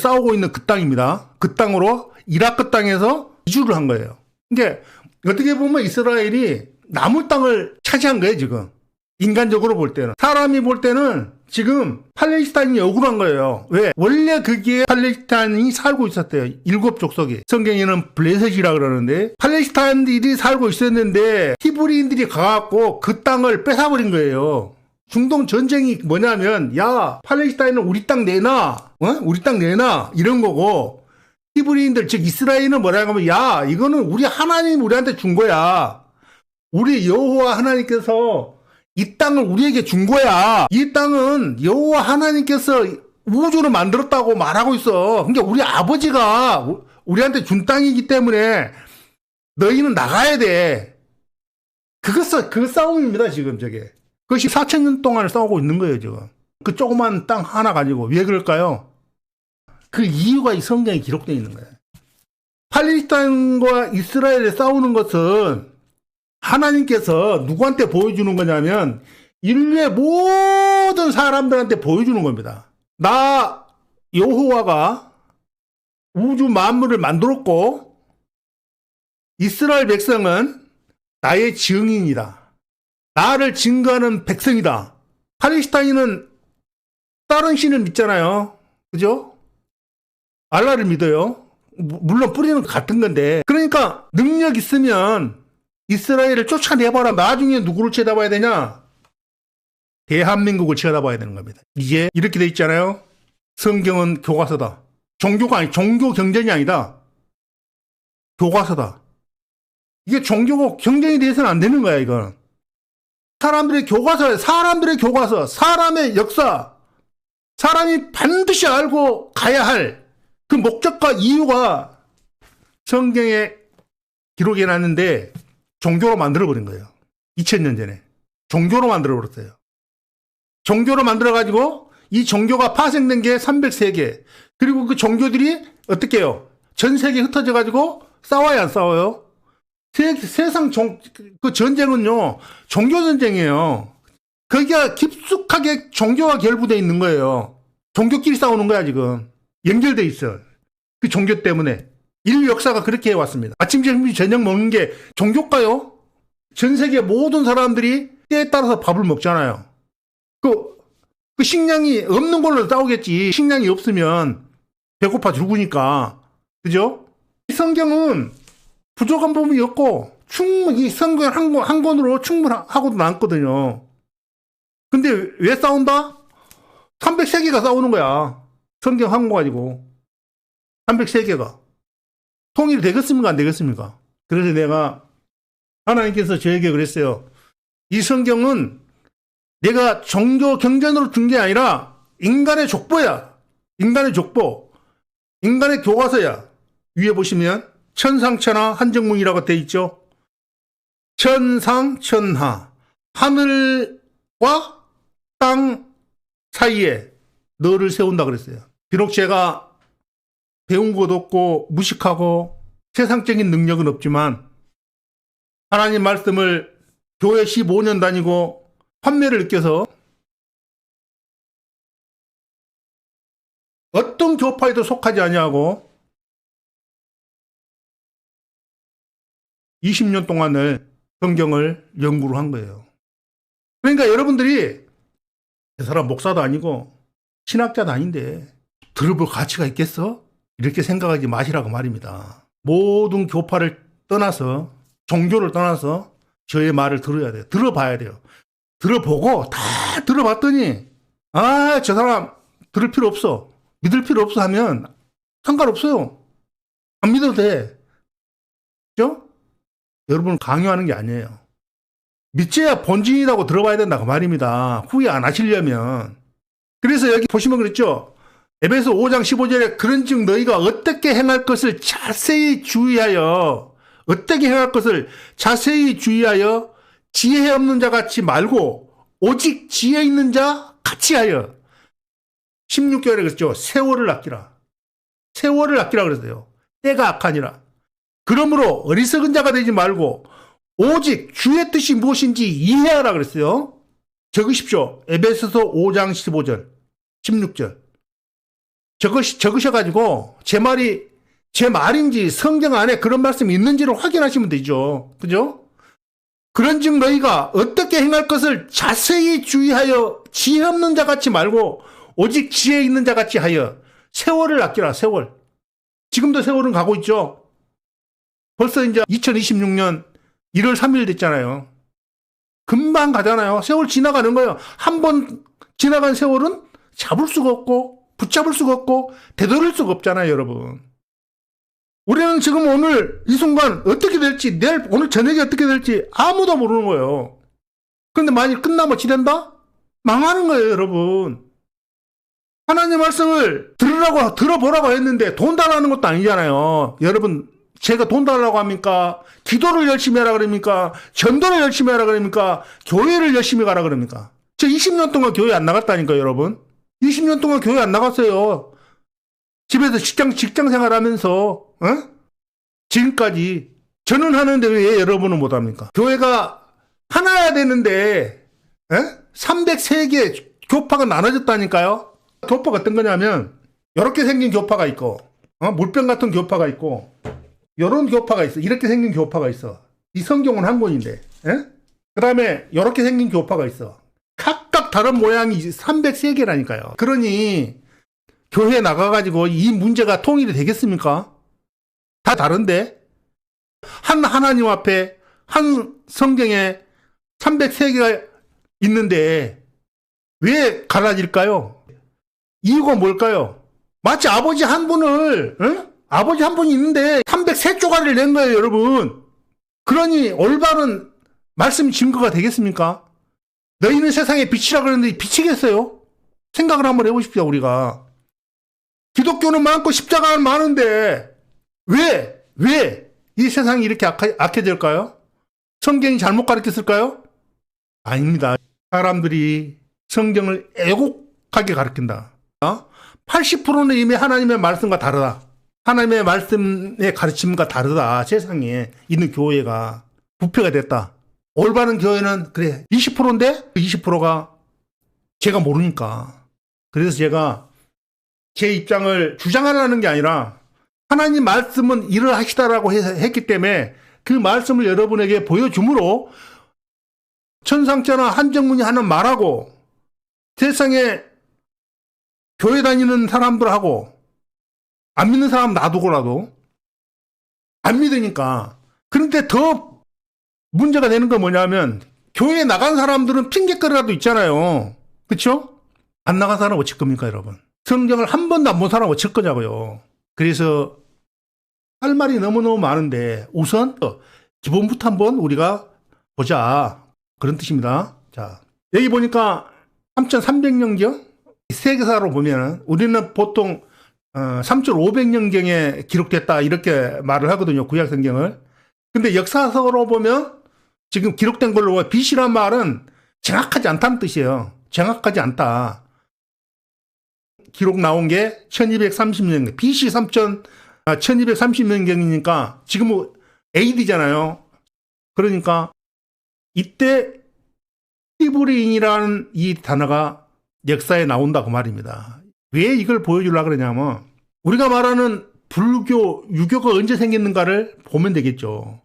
싸우고 있는 그 땅입니다. 그 땅으로 이라크 땅에서 이주를 한 거예요. 이게 어떻게 보면 이스라엘이 남을 땅을 차지한 거예요, 지금. 인간적으로 볼 때는. 사람이 볼 때는 지금 팔레스타인이 억울한 거예요. 왜? 원래 거기에 팔레스타인이 살고 있었대요. 7족속이. 성경에는 블레셋이라 그러는데 팔레스타인들이 살고 있었는데 히브리인들이 가갖고 그 땅을 뺏어버린 거예요. 중동 전쟁이 뭐냐면 야 팔레스타인은 우리 땅 내놔. 우리 땅 내놔. 이런 거고 히브리인들 즉 이스라엘은 뭐라고 하면 야 이거는 우리 하나님 우리한테 준 거야. 우리 여호와 하나님께서 이 땅을 우리에게 준 거야. 이 땅은 여호와 하나님께서 우주를 만들었다고 말하고 있어. 그러니까 우리 아버지가 우리한테 준 땅이기 때문에 너희는 나가야 돼. 그 싸움입니다, 지금 저게. 그것이 4,000년 동안 싸우고 있는 거예요, 지금. 그 조그만 땅 하나 가지고. 왜 그럴까요? 그 이유가 이 성경에 기록되어 있는 거예요. 팔레스타인과 이스라엘에 싸우는 것은 하나님께서 누구한테 보여주는 거냐면 인류의 모든 사람들한테 보여주는 겁니다. 나 여호와가 우주 만물을 만들었고 이스라엘 백성은 나의 증인이다. 나를 증거하는 백성이다. 팔레스타인은 다른 신을 믿잖아요. 그죠? 알라를 믿어요. 물론 뿌리는 같은 건데. 그러니까 능력 있으면 이스라엘을 쫓아내봐라. 나중에 누구를 쳐다봐야 되냐? 대한민국을 쳐다봐야 되는 겁니다. 이게 이렇게 돼 있잖아요. 성경은 교과서다. 종교가 아니, 종교 경전이 아니다. 교과서다. 이게 종교 경전이 돼서는 안 되는 거야, 이건. 사람들의 교과서에 사람들의 교과서, 사람의 역사, 사람이 반드시 알고 가야 할 그 목적과 이유가 성경에 기록해 놨는데 종교로 만들어버린 거예요. 2000년 전에. 종교로 만들어버렸어요. 종교로 만들어가지고 이 종교가 파생된 게 303개. 그리고 그 종교들이 어떻게 해요? 전 세계에 흩어져가지고 싸워야 안 싸워요? 세상 그 전쟁은요, 종교 전쟁이에요. 거기가 깊숙하게 종교가 결부되어 있는 거예요. 종교끼리 싸우는 거야, 지금. 연결돼 있어. 그 종교 때문에. 인류 역사가 그렇게 해왔습니다. 아침, 점심, 저녁 먹는 게 종교일까요? 전 세계 모든 사람들이 때에 따라서 밥을 먹잖아요. 그 식량이 없는 걸로 싸우겠지. 식량이 없으면 배고파 죽으니까. 그죠? 이 성경은 부족한 부분이 없고, 충분히 이 성경 한 권으로 충분하고도 남거든요. 근데 왜 싸운다? 303개가 싸우는 거야. 성경 한 권 가지고. 303개가. 통일이 되겠습니까? 안 되겠습니까? 그래서 내가, 하나님께서 저에게 그랬어요. 이 성경은 내가 종교 경전으로 준 게 아니라 인간의 족보야. 인간의 족보. 인간의 교과서야. 위에 보시면 천상천하 한정문이라고 돼 있죠. 천상천하. 하늘과 땅 사이에 너를 세운다 그랬어요. 비록 제가 배운 것 없고 무식하고 세상적인 능력은 없지만 하나님 말씀을 교회 15년 다니고 환멸을 느껴서 어떤 교파에도 속하지 아니하고 20년 동안을 성경을 연구를 한 거예요. 그러니까 여러분들이 이 사람 목사도 아니고 신학자도 아닌데 들어볼 가치가 있겠어? 이렇게 생각하지 마시라고 말입니다. 모든 교파를 떠나서 종교를 떠나서 저의 말을 들어야 돼요. 들어봐야 돼요. 들어보고 다 들어봤더니 아, 저 사람 들을 필요 없어. 믿을 필요 없어 하면 상관없어요. 안 믿어도 돼. 그죠? 여러분을 강요하는 게 아니에요. 믿져야 본진이라고 들어봐야 된다고 말입니다. 후회 안 하시려면. 그래서 여기 보시면 그랬죠. 에베소 5장 15절에 그런즉 너희가 어떻게 행할 것을 자세히 주의하여 어떻게 행할 것을 자세히 주의하여 지혜 없는 자 같이 말고 오직 지혜 있는 자 같이 하여 16절에 그랬죠. 세월을 아끼라. 세월을 아끼라 그랬어요. 때가 악하니라. 그러므로 어리석은 자가 되지 말고 오직 주의 뜻이 무엇인지 이해하라 그랬어요. 적으십시오. 에베소서 5장 15절 16절 적으셔가지고 제 말인지 성경 안에 그런 말씀이 있는지를 확인하시면 되죠. 그죠? 그런즉 너희가 어떻게 행할 것을 자세히 주의하여 지혜 없는 자 같이 말고 오직 지혜 있는 자 같이 하여 세월을 아끼라. 세월. 지금도 세월은 가고 있죠. 벌써 이제 2026년 1월 3일 됐잖아요. 금방 가잖아요. 세월 지나가는 거예요. 한 번 지나간 세월은 잡을 수가 없고 붙잡을 수가 없고 되돌릴 수가 없잖아요, 여러분. 우리는 지금 오늘 이 순간 어떻게 될지, 오늘 저녁에 어떻게 될지 아무도 모르는 거예요. 그런데 만일 끝나면 지낸다? 망하는 거예요, 여러분. 하나님 말씀을 들어보라고 했는데 돈 달라는 것도 아니잖아요. 여러분, 제가 돈 달라고 합니까? 기도를 열심히 하라 그럽니까? 전도를 열심히 하라 그럽니까? 교회를 열심히 가라 그럽니까? 저 20년 동안 교회 안 나갔다니까요, 여러분. 20년 동안 교회 안 나갔어요. 집에서 직장 생활하면서 지금까지 저는 하는데 왜 여러분은 못합니까? 교회가 하나야 되는데 303개 교파가 나눠졌다니까요. 교파가 어떤 거냐면 이렇게 생긴 교파가 있고 물병 같은 교파가 있고 이런 교파가 있어. 이렇게 생긴 교파가 있어. 이 성경은 한 권인데 그 다음에 이렇게 생긴 교파가 있어. 각각 다른 모양이 303개라니까요. 그러니 교회에 나가가지고 이 문제가 통일이 되겠습니까? 다 다른데 한 하나님 앞에 한 성경에 303개가 있는데 왜 갈라질까요? 이유가 뭘까요? 마치 아버지 한 분을 아버지 한 분이 있는데 303조각을 낸 거예요, 여러분. 그러니 올바른 말씀 증거가 되겠습니까? 너희는 세상의 빛이라 그러는데 빛이겠어요? 생각을 한번 해보십시오, 우리가. 기독교는 많고 십자가는 많은데 왜 이 세상이 이렇게 악해질까요? 성경이 잘못 가르쳤을까요? 아닙니다. 사람들이 성경을 애곡하게 가르친다. 80%는 이미 하나님의 말씀과 다르다. 하나님의 말씀의 가르침과 다르다. 세상에 있는 교회가 부패가 됐다. 올바른 교회는 그래 20%인데 20%가 제가 모르니까. 그래서 제가 제 입장을 주장하라는 게 아니라 하나님 말씀은 이러하시다라고 했기 때문에 그 말씀을 여러분에게 보여주므로 천상천하 한정문이 하는 말하고 세상에 교회 다니는 사람들하고 안 믿는 사람 놔두고라도 안 믿으니까. 그런데 더 문제가 되는 건 뭐냐면 교회에 나간 사람들은 핑계거리라도 있잖아요. 그렇죠? 안 나간 사람 어쩔 겁니까, 여러분? 성경을 한 번도 안 본 사람 어쩔 거냐고요. 그래서 할 말이 너무너무 많은데 우선 기본부터 한번 우리가 보자. 그런 뜻입니다. 자, 여기 보니까 3,300년경 세계사로 보면 우리는 보통 3,500년경에 기록됐다 이렇게 말을 하거든요. 구약 성경을. 근데 역사서로 보면 지금 기록된 걸로 보면 BC란 말은 정확하지 않다는 뜻이에요. 정확하지 않다. 기록 나온 게 1230년, BC 1230년경이니까 지금 AD잖아요. 그러니까 이때 히브리인이라는 이 단어가 역사에 나온다고 말입니다. 왜 이걸 보여주려고 그러냐면 우리가 말하는 불교, 유교가 언제 생겼는가를 보면 되겠죠.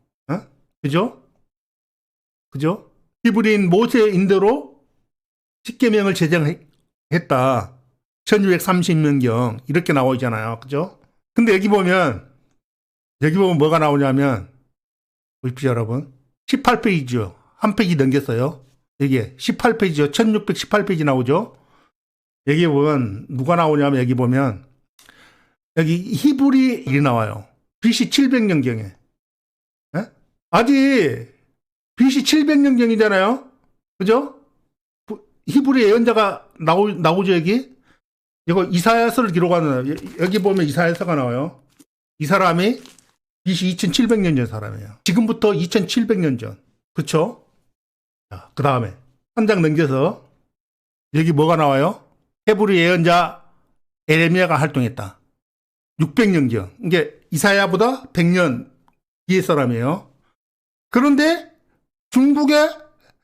그죠? 그죠? 히브리인 모세인대로 십계명을 제정했다. 1230년경 이렇게 나와 있잖아요. 그죠? 근데 여기 보면 뭐가 나오냐면 보십시오, 여러분. 18페이지요. 한 페이지 넘겼어요. 여기에 18페이지요. 1618페이지 나오죠. 여기 보면 누가 나오냐면 여기 보면 여기 히브리인이 나와요. BC 700년경에. 아직 BC 700년경이잖아요. 그죠? 히브리 예언자가 나오죠, 여기? 이거 이사야서를 기록하는, 여기 보면 이사야서가 나와요. 이 사람이 BC 2700년 전 사람이에요. 지금부터 2700년 전. 그쵸? 자, 그 다음에 한 장 넘겨서 여기 뭐가 나와요? 히브리 예언자 에레미야가 활동했다. 600년경. 이게 이사야보다 100년 뒤의 사람이에요. 그런데 중국에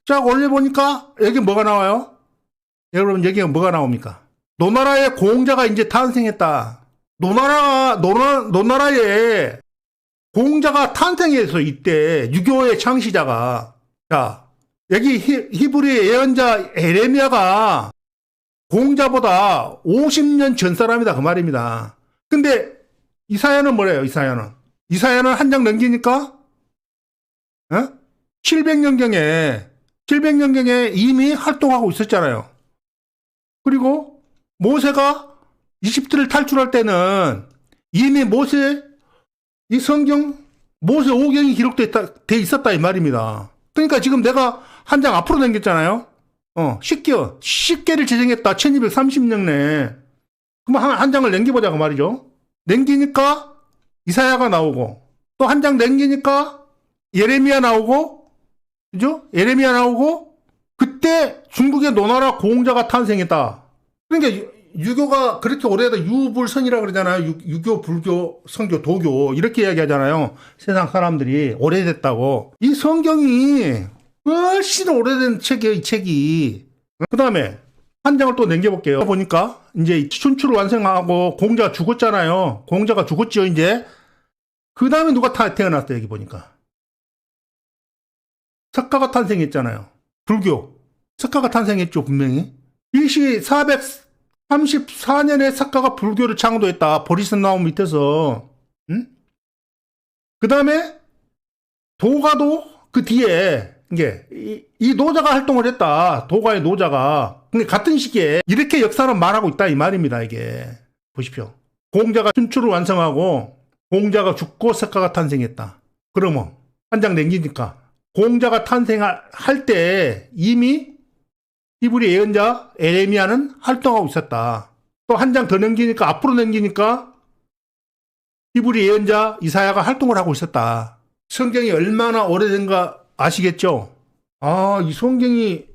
쫙 올려보니까 여기 뭐가 나와요? 여러분, 여기가 뭐가 나옵니까? 노나라의 공자가 이제 탄생했다. 노나라에 공자가 탄생해서 이때 유교의 창시자가, 자, 여기 히브리 예언자 에레미야가 공자보다 50년 전 사람이다 그 말입니다. 근데 이사야는 뭐래요? 이사야는 한 장 넘기니까 700년경에 이미 활동하고 있었잖아요. 그리고 모세가 이집트를 탈출할 때는 이미 이 성경 모세 5경이 기록돼 있었다 이 말입니다. 그러니까 지금 내가 한 장 앞으로 넘겼잖아요. 쉽게를 제정했다. 1230년에. 그럼 한 장을 넘겨보자 그 말이죠. 넘기니까 이사야가 나오고, 또 한 장 넘기니까 예레미야 나오고, 그죠? 예레미야 나오고, 그때 중국의 노나라 공자가 탄생했다. 그러니까 유교가 그렇게 오래다 유불선이라 그러잖아요. 유교, 불교, 성교, 도교 이렇게 이야기하잖아요. 세상 사람들이 오래됐다고. 이 성경이 훨씬 오래된 책이에요, 이 책이. 그 다음에 한 장을 또 넘겨볼게요. 보니까 이제 춘추를 완성하고 공자가 죽었잖아요. 공자가 죽었죠, 이제. 그 다음에 누가 태어났어요, 여기 보니까. 석가가 탄생했잖아요. 불교. 석가가 탄생했죠, 분명히. BC 434년에 석가가 불교를 창조했다. 보리스나무 밑에서. 응? 그 다음에 도가도 그 뒤에 이 노자가 활동을 했다. 도가의 노자가. 근데 같은 시기에 이렇게 역사는 말하고 있다 이 말입니다. 이게 보십시오. 공자가 춘추를 완성하고 공자가 죽고 석가가 탄생했다. 그러면 한 장 남기니까 공자가 탄생할 때 이미 히브리 예언자 에레미야는 활동하고 있었다. 또 한 장 더 넘기니까 앞으로 넘기니까 히브리 예언자 이사야가 활동을 하고 있었다. 성경이 얼마나 오래된가 아시겠죠? 이 성경이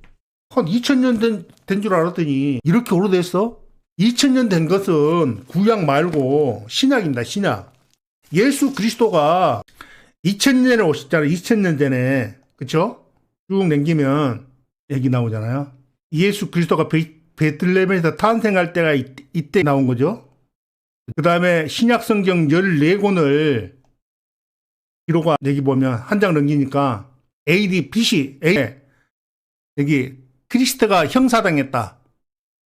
한 2000년 된 줄 알았더니 이렇게 오래됐어? 2000년 된 것은 구약 말고 신약입니다. 신약. 예수 그리스도가 2000년에 오셨잖아요. 2000년 전에. 그쵸? 쭉 남기면 얘기 나오잖아요. 예수 그리스도가 베들레헴에서 탄생할 때가 이때 나온 거죠. 그 다음에 신약 성경 14권을 기록한 여기 보면 한 장 넘기니까 AD, BC, 여기 그리스도가 형사당했다.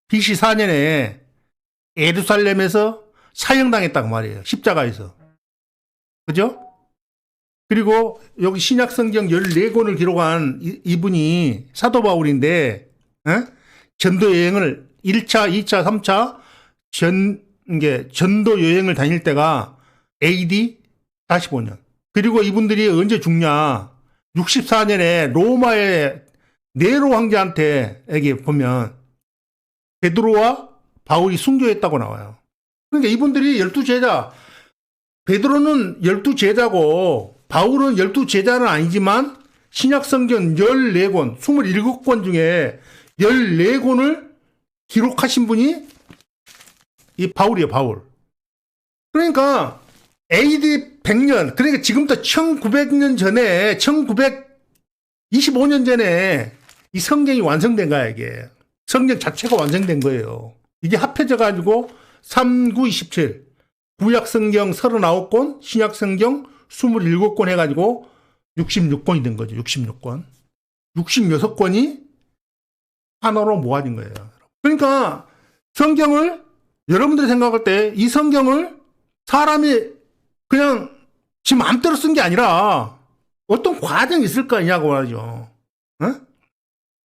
BC 4년에 예루살렘에서 사형당했다고 말이에요. 십자가에서. 그죠? 그리고 여기 신약 성경 14권을 기록한 이분이 사도 바울인데, 전도 여행을 1차, 2차, 3차 전도 여행을 다닐 때가 AD 45년. 그리고 이분들이 언제 죽냐? 64년에 로마의 네로 황제한테 여기 보면 베드로와 바울이 순교했다고 나와요. 그러니까 이분들이 12제자, 베드로는 12제자고 바울은 12제자는 아니지만 신약성경 14권, 27권 중에 14권을 기록하신 분이 이 바울이에요, 바울. 그러니까 AD 100년, 그러니까 지금부터 1900년 전에, 1925년 전에 이 성경이 완성된 거야, 이게. 성경 자체가 완성된 거예요. 이게 합해져가지고 3927, 구약 성경 39권, 신약 성경 27권 해가지고 66권이 된 거죠, 66권. 66권이 하나로 모아진 거예요. 그러니까 성경을, 여러분들이 생각할 때 이 성경을 사람이 그냥 지 마음대로 쓴 게 아니라 어떤 과정이 있을 거 아니냐고 말이죠.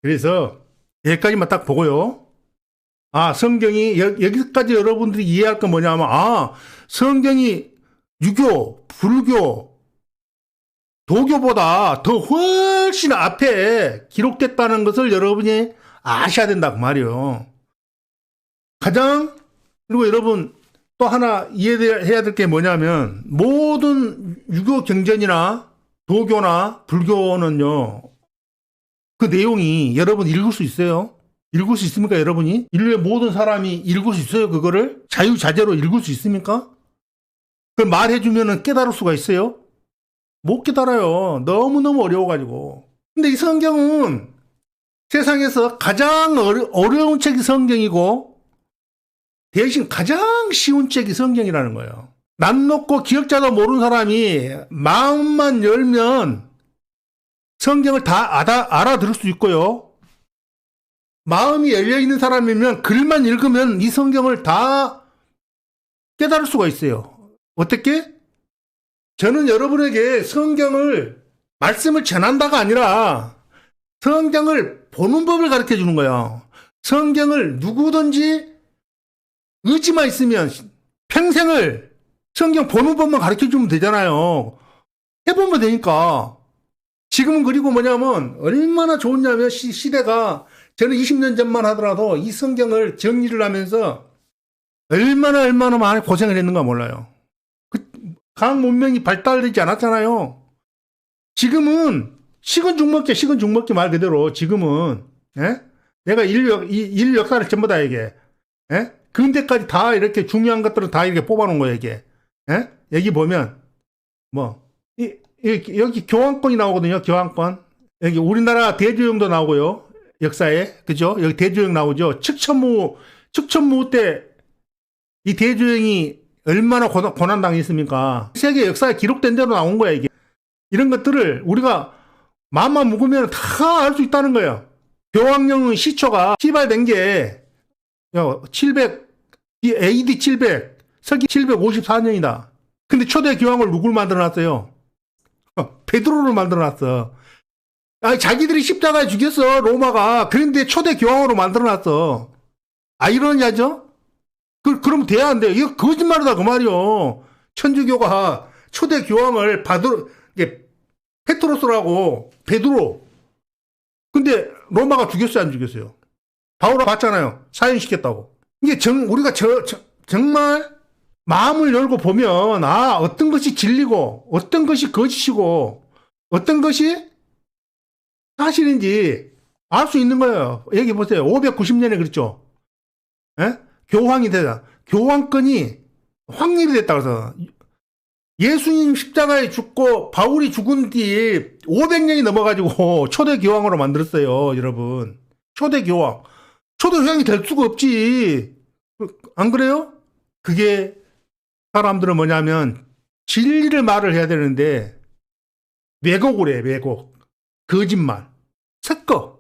그래서 여기까지만 딱 보고요. 성경이 여기까지 여러분들이 이해할 건 뭐냐면 성경이 유교, 불교, 도교보다 더 훨씬 앞에 기록됐다는 것을 여러분이 아셔야 된다고 말이에요. 그리고 여러분 또 하나 이해해야 될 게 뭐냐면 모든 유교 경전이나 도교나 불교는요, 그 내용이 여러분 읽을 수 있어요? 읽을 수 있습니까, 여러분이? 인류의 모든 사람이 읽을 수 있어요, 그거를? 자유자재로 읽을 수 있습니까? 그걸 말해주면 깨달을 수가 있어요? 못 깨달아요. 너무너무 어려워가지고. 근데 이 성경은 세상에서 가장 어려운 책이 성경이고, 대신 가장 쉬운 책이 성경이라는 거예요. 낯 높고 기억자도 모르는 사람이 마음만 열면 성경을 다 알아들을 수 있고요. 마음이 열려있는 사람이면 글만 읽으면 이 성경을 다 깨달을 수가 있어요. 어떻게? 저는 여러분에게 성경을, 말씀을 전한다가 아니라 성경을 보는 법을 가르쳐 주는 거예요. 성경을 누구든지 의지만 있으면 평생을 성경 보는 법만 가르쳐 주면 되잖아요. 해보면 되니까. 지금은 그리고 뭐냐면 얼마나 좋냐면 시대가, 저는 20년 전만 하더라도 이 성경을 정리를 하면서 얼마나 많이 고생을 했는가 몰라요. 과학 문명이 발달되지 않았잖아요. 지금은 식은 죽 먹기 말 그대로 지금은, 예? 내가 인류 역사를 전부 다 얘기해. 예? 근대까지 다 이렇게 중요한 것들을 다 이렇게 뽑아놓은 거예요, 이게. 예? 여기 보면, 여기 교황권이 나오거든요, 교황권. 여기 우리나라 대조영도 나오고요, 역사에. 그죠? 여기 대조영 나오죠. 측천무 때 이 대조영이 얼마나 고난당했습니까? 세계 역사에 기록된 대로 나온 거야, 이게. 이런 것들을 우리가 마음만 먹으면 다 알 수 있다는 거예요. 교황령 시초가 시발된 게 AD 700, 서기 754년이다. 근데 초대 교황을 누굴 만들어놨어요? 베드로를 만들어놨어. 아니, 자기들이 십자가에 죽였어, 로마가. 그런데 초대 교황으로 만들어놨어. 아이러니하죠? 그러면 돼야 안 돼. 이거 거짓말이다, 그 말이요. 천주교가 초대 교황을 페트로스라고, 베드로. 근데 로마가 죽였어요, 안 죽였어요? 바울아 봤잖아요. 사형시켰다고. 이게 우리가 정말 마음을 열고 보면, 어떤 것이 진리고, 어떤 것이 거짓이고, 어떤 것이 사실인지 알 수 있는 거예요. 여기 보세요. 590년에 그랬죠. 예? 교황이 되다. 교황권이 확립이 됐다 그래서 예수님 십자가에 죽고 바울이 죽은 뒤 500년이 넘어가지고 초대 교황으로 만들었어요, 여러분. 초대 교황. 초대 교황이 될 수가 없지. 안 그래요? 그게 사람들은 뭐냐면 진리를 말을 해야 되는데 왜곡을 해, 왜곡. 거짓말. 섞어.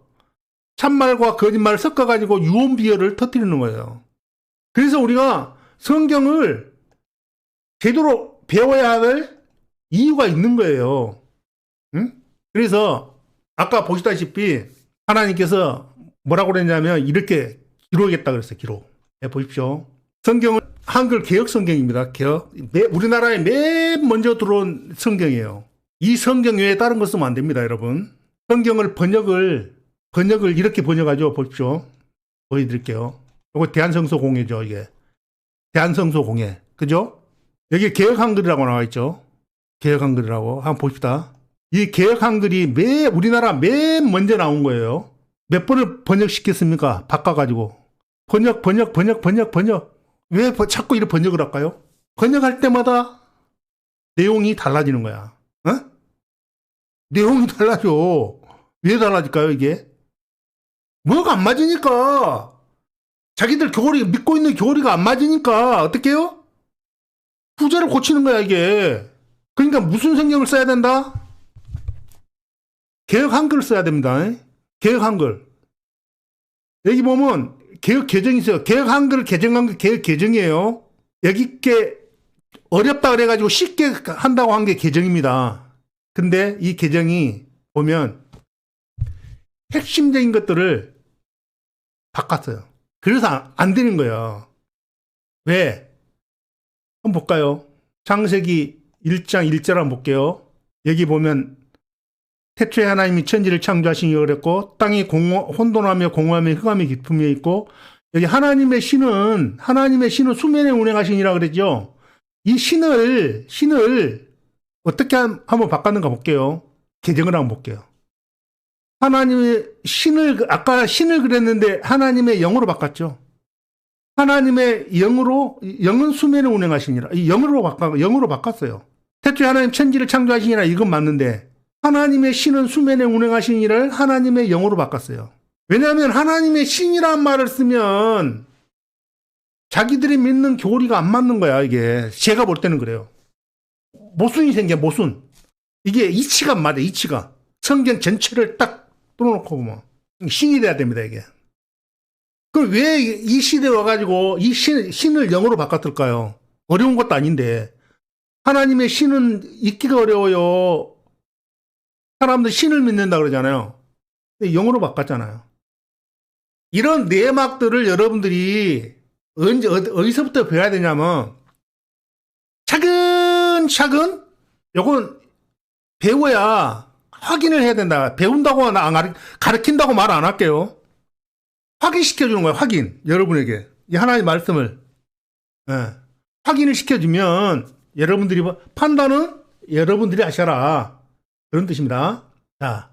참말과 거짓말을 섞어가지고 유언비어를 터뜨리는 거예요. 그래서 우리가 성경을 제대로 배워야 할 이유가 있는 거예요. 응? 그래서 아까 보시다시피 하나님께서 뭐라고 그랬냐면 이렇게 기록했다 그랬어요. 기록. 네, 보십시오. 성경은 한글 개혁 성경입니다. 개혁. 우리나라에 맨 먼저 들어온 성경이에요. 이 성경 외에 다른 거 쓰면 안 됩니다, 여러분. 성경을 번역을 이렇게 번역하죠. 보십시오. 보여드릴게요. 이거 대한성서공예죠, 이게. 대한성서공예. 그죠? 여기 개혁 한글이라고 나와 있죠. 개혁 한글이라고. 한번 봅시다. 이 개혁 한글이 우리나라 맨 먼저 나온 거예요. 몇 번을 번역시켰습니까? 바꿔가지고. 번역. 왜 자꾸 이렇게 번역을 할까요? 번역할 때마다 내용이 달라지는 거야. 어? 내용이 달라져. 왜 달라질까요, 이게? 뭐가 안 맞으니까. 자기들 믿고 있는 교리가 안 맞으니까 어떻게 해요? 구절을 고치는 거야, 이게. 그러니까 무슨 성경을 써야 된다? 개혁 한글을 써야 됩니다. 개혁 한글. 여기 보면 개혁 개정이 있어요. 개혁 한글을 개정한 게 개혁 개정이에요. 여기 게 어렵다 그래가지고 쉽게 한다고 한 게 개정입니다. 근데 이 개정이 보면 핵심적인 것들을 바꿨어요. 그래서 안 되는 거예요. 왜? 한번 볼까요? 창세기 1장 1절 한번 볼게요. 여기 보면 태초에 하나님이 천지를 창조하시니 그랬고 땅이 혼돈하며 공허하며 흑암의 깊음에 있고, 여기 하나님의 신은 수면에 운행하시니라 그랬죠. 이 신을 어떻게 한번 바꿨는가 볼게요. 개정을 한번 볼게요. 하나님의 아까 신을 그랬는데 하나님의 영으로 바꿨죠. 하나님의 영은 수면에 운행하시니라. 이 영으로 바꿨어요. 태초에 하나님 천지를 창조하시니라, 이건 맞는데 하나님의 신은 수면에 운행하시니를 하나님의 영으로 바꿨어요. 왜냐하면 하나님의 신이란 말을 쓰면 자기들이 믿는 교리가 안 맞는 거야, 이게. 제가 볼 때는 그래요. 모순이 생겨, 모순. 이게 이치가 안 맞아, 이치가. 성경 전체를 딱 뚫어놓고, 뭐. 신이 돼야 됩니다, 이게. 그럼 왜 이 시대에 와가지고 이 신을 영어로 바꿨을까요? 어려운 것도 아닌데. 하나님의 신은 읽기가 어려워요. 사람들 신을 믿는다 그러잖아요. 근데 영어로 바꿨잖아요. 이런 내막들을 여러분들이 어디서부터 배워야 되냐면, 차근차근, 요건 배워야 확인을 해야 된다. 배운다고 가르친다고 말 안 할게요. 확인시켜주는 거예요, 확인. 여러분에게. 이 하나님의 말씀을. 예. 확인을 시켜주면, 여러분들이, 판단은 여러분들이 하셔라. 그런 뜻입니다. 자.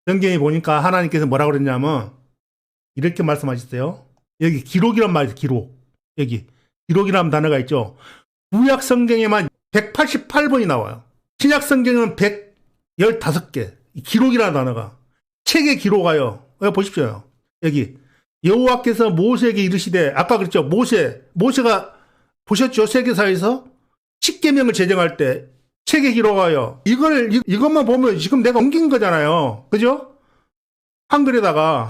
성경에 보니까 하나님께서 뭐라고 그랬냐면, 이렇게 말씀하셨어요. 여기 기록이란 말이죠, 기록. 여기. 기록이라는 단어가 있죠. 구약 성경에만 188번이 나와요. 신약 성경은 115개. 기록이라는 단어가. 책에 기록하여. 여기 보십시오. 여기. 여호와께서 모세에게 이르시되, 아까 그랬죠. 모세가 보셨죠? 세계사에서 10계명을 제정할 때 책에 기록하여. 이것만 보면 지금 내가 옮긴 거잖아요. 그죠? 한글에다가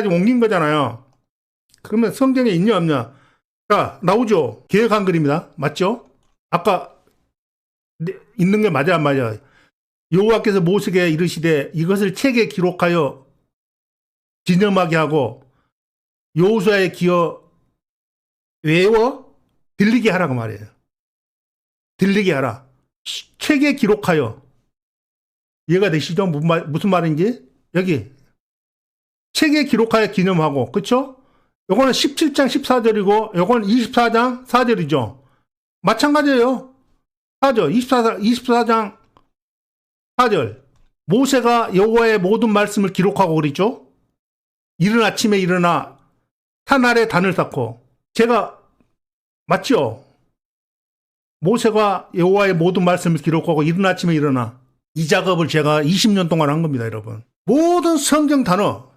지금 옮긴 거잖아요. 그러면 성경에 있냐 없냐? 자, 나오죠. 개역 한글입니다. 맞죠? 아까 있는 게 맞아 안 맞아? 여호와께서 모세에게 이르시되 이것을 책에 기록하여 기념하게 하고 여호수아에 기어 외워 들리게 하라고 말이에요. 들리게 하라. 책에 기록하여. 이해가 되시죠? 무슨 말인지? 여기 책에 기록하여 기념하고, 그쵸? 요거는 17장 14절이고 요거는 24장 4절이죠. 마찬가지예요. 4절 24장 4절. 모세가 여호와의 모든 말씀을 기록하고 그랬죠. 이른 아침에 일어나 산 아래 단을 쌓고. 제가 맞죠? 모세가 여호와의 모든 말씀을 기록하고 이른 아침에 일어나. 이 작업을 제가 20년 동안 한 겁니다, 여러분. 모든 성경 단어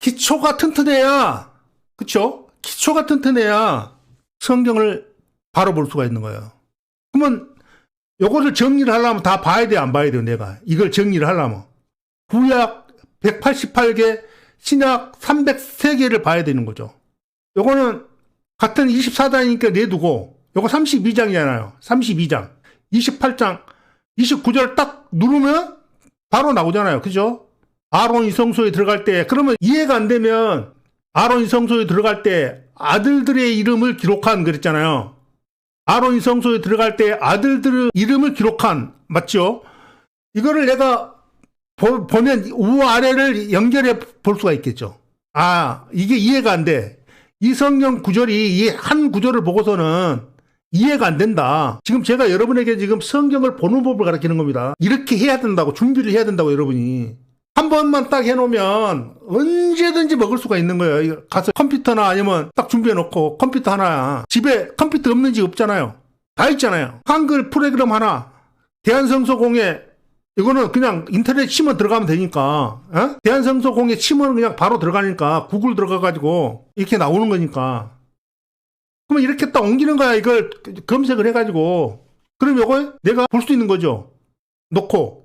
기초가 튼튼해야, 그쵸? 기초가 튼튼해야 성경을 바로 볼 수가 있는 거예요. 그러면 요거를 정리를 하려면 다 봐야 돼요, 안 봐야 돼요, 내가? 이걸 정리를 하려면. 구약 188개, 신약 303개를 봐야 되는 거죠. 요거는 같은 24장이니까 내두고, 요거 32장이잖아요. 32장. 28장, 29절 딱 누르면 바로 나오잖아요. 그죠? 아론이 성소에 들어갈 때, 그러면 이해가 안 되면 아론이 성소에 들어갈 때 아들들의 이름을 기록한 그랬잖아요. 아론이 성소에 들어갈 때 아들들의 이름을 기록한, 맞죠? 이거를 내가 보면 우아래를 연결해 볼 수가 있겠죠. 아, 이게 이해가 안 돼. 이 성경 구절이 이 한 구절을 보고서는 이해가 안 된다. 지금 제가 여러분에게 지금 성경을 보는 법을 가르치는 겁니다. 이렇게 해야 된다고, 준비를 해야 된다고, 여러분이. 한 번만 딱 해놓으면 언제든지 먹을 수가 있는 거예요. 가서 컴퓨터나 아니면 딱 준비해놓고 컴퓨터 하나, 집에 컴퓨터 없는 집 없잖아요. 다 있잖아요. 한글 프로그램 하나, 대한성서공예, 이거는 그냥 인터넷 치면 들어가면 되니까, 대한성서공예 치면 그냥 바로 들어가니까, 구글 들어가가지고 이렇게 나오는 거니까. 그러면 이렇게 딱 옮기는 거야. 이걸 검색을 해가지고. 그럼 이걸 내가 볼 수 있는 거죠. 놓고.